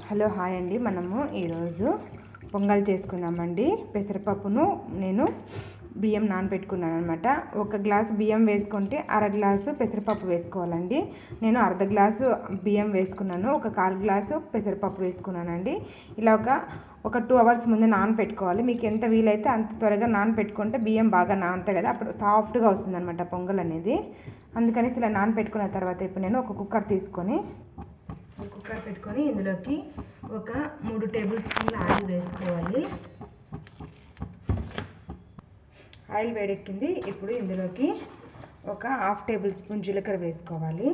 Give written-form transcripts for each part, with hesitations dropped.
Hello hi అండి. మనము ఈరోజు పొంగల్ చేసుకుందామండి. పెసరపప్పును నేను బియ్యం నానబెట్టుకున్నాను అనమాట. ఒక గ్లాసు బియ్యం వేసుకుంటే అర గ్లాసు పెసరపప్పు వేసుకోవాలండి. నేను అర్ధ గ్లాసు బియ్యం వేసుకున్నాను, ఒక కాలు గ్లాసు పెసరపప్పు వేసుకున్నానండి. ఇలా ఒక 2 అవర్స్ ముందు నానబెట్టుకోవాలి. మీకు ఎంత వీలైతే అంత త్వరగా నానబెట్టుకుంటే బియ్యం బాగా నానుతాయి కదా, అప్పుడు సాఫ్ట్గా వస్తుంది అనమాట పొంగల్ అనేది. అందుకనేసి ఇలా నానబెట్టుకున్న తర్వాత ఇప్పుడు నేను ఒక కుక్కర్ పెట్టుకొని ఇందులోకి ఒక 3 టేబుల్ స్పూన్ల ఆయిల్ వేసుకోవాలి. ఆయిల్ వేడెక్కింది. ఇప్పుడు ఇందులోకి ఒక 1/2 టేబుల్ స్పూన్ జీలకర్ర వేసుకోవాలి.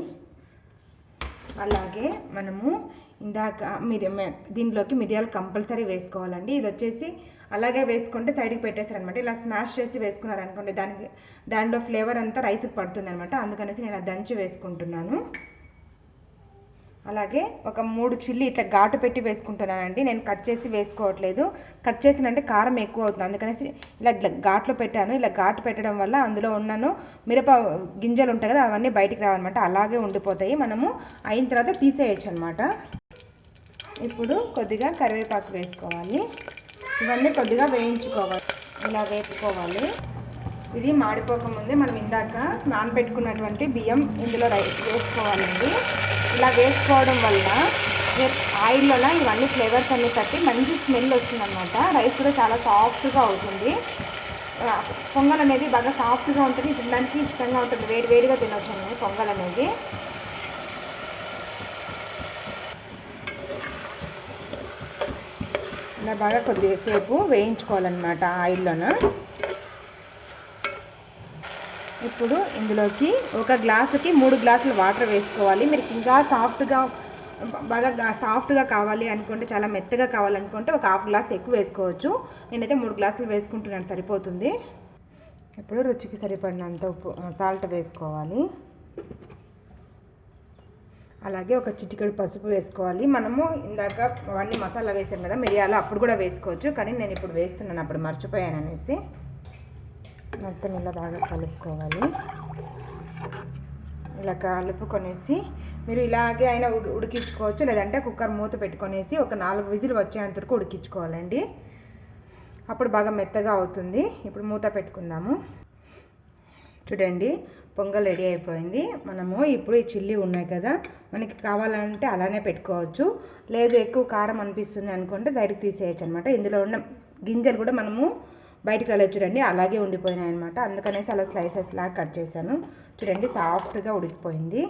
అలాగే మనము ఇందాక దీంట్లోకి మిరియాలు కంపల్సరీ వేసుకోవాలండి. ఇది వచ్చేసి అలాగే వేసుకుంటే సైడ్కి పెట్టేస్తారనమాట. ఇలా స్మాష్ చేసి వేసుకున్నారనుకోండి దానిలో ఫ్లేవర్ అంతా రైస్కి పడుతుంది అనమాట. అందుకనేసి నేను దంచి వేసుకుంటున్నాను. అలాగే ఒక 3 చిల్లి ఇట్లా ఘాటు పెట్టి వేసుకుంటున్నానండి. నేను కట్ చేసి వేసుకోవట్లేదు. కట్ చేసినంటే కారం ఎక్కువ అవుతుంది, అందుకనేసి ఇలా ఘాట్లో పెట్టాను. ఇలా ఘాటు పెట్టడం వల్ల అందులో ఉన్నాను మిరప గింజలు ఉంటాయి కదా, అవన్నీ బయటికి రావన్నమాట. అలాగే ఉండిపోతాయి. మనము అయిన తర్వాత తీసేయచ్చు అనమాట. ఇప్పుడు కొద్దిగా కరివేపాకు వేసుకోవాలి. ఇవన్నీ కొద్దిగా వేయించుకోవాలి. ఇలా వేసుకోవాలి. ఇది మాడిపోకముందే మనం ఇందాక నానబెట్టుకున్నటువంటి బియ్యం ఇందులో వేసుకోవాలండి. ఇలా వేసుకోవడం వల్ల ఆయిల్లో ఇవన్నీ ఫ్లేవర్స్ అన్నీ తట్టి మంచి స్మెల్ వస్తుంది అనమాట. రైస్ కూడా చాలా సాఫ్ట్గా అవుతుంది. పొంగల్ అనేది బాగా సాఫ్ట్గా ఉంటుంది, తినడానికి ఇష్టంగా ఉంటుంది. వేడిగా తినొచ్చు పొంగల్ అనేది. ఇలా బాగా కొద్దిసేపు వేయించుకోవాలన్నమాట ఆయిల్లోన. ఇప్పుడు ఇందులోకి ఒక గ్లాసుకి 3 గ్లాసులు వాటర్ వేసుకోవాలి. మీరు ఇంకా బాగా సాఫ్ట్గా కావాలి అనుకుంటే, చాలా మెత్తగా కావాలనుకుంటే ఒక 1/2 గ్లాస్ ఎక్కువ వేసుకోవచ్చు. నేనైతే 3 గ్లాసులు వేసుకుంటున్నాను, సరిపోతుంది. ఇప్పుడు రుచికి సరిపడినంత సాల్ట్ వేసుకోవాలి. అలాగే ఒక చిటికెడు పసుపు వేసుకోవాలి. మనము ఇందాక అవన్నీ మసాలా వేసాం కదా, మిరియాలు అప్పుడు కూడా వేసుకోవచ్చు, కానీ నేను ఇప్పుడు వేస్తున్నాను, అప్పుడు మర్చిపోయాను అనేసి. మొత్తం ఇలా బాగా కలుపుకోవాలి. ఇలా కలుపుకొనేసి మీరు ఇలాగే అయినా ఉడికించుకోవచ్చు, లేదంటే కుక్కర్ మూత పెట్టుకొనేసి ఒక 4 విజిల్ వచ్చేంత వరకు ఉడికించుకోవాలండి. అప్పుడు బాగా మెత్తగా అవుతుంది. ఇప్పుడు మూత పెట్టుకుందాము. చూడండి, పొంగల్ రెడీ అయిపోయింది. మనము ఇప్పుడు ఈ చిల్లీ ఉన్నాయి కదా, మనకి కావాలంటే అలానే పెట్టుకోవచ్చు, లేదు ఎక్కువ కారం అనిపిస్తుంది అనుకుంటే సైడ్కి తీసేయచ్చు అనమాట. ఇందులో ఉన్న గింజలు కూడా మనము బయటికి వెళ్ళచ్చు. చూడండి, అలాగే ఉండిపోయినాయి అనమాట. అందుకనేసి అలా స్లైసెస్ లాగా కట్ చేశాను. చూడండి, సాఫ్ట్గా ఉడికిపోయింది.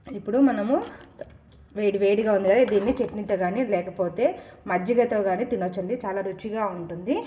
ఇప్పుడు మనము వేడిగా ఉంది కదా, దీన్ని చట్నీతో కానీ లేకపోతే మజ్జిగతో కానీ తినొచ్చండి. చాలా రుచిగా ఉంటుంది.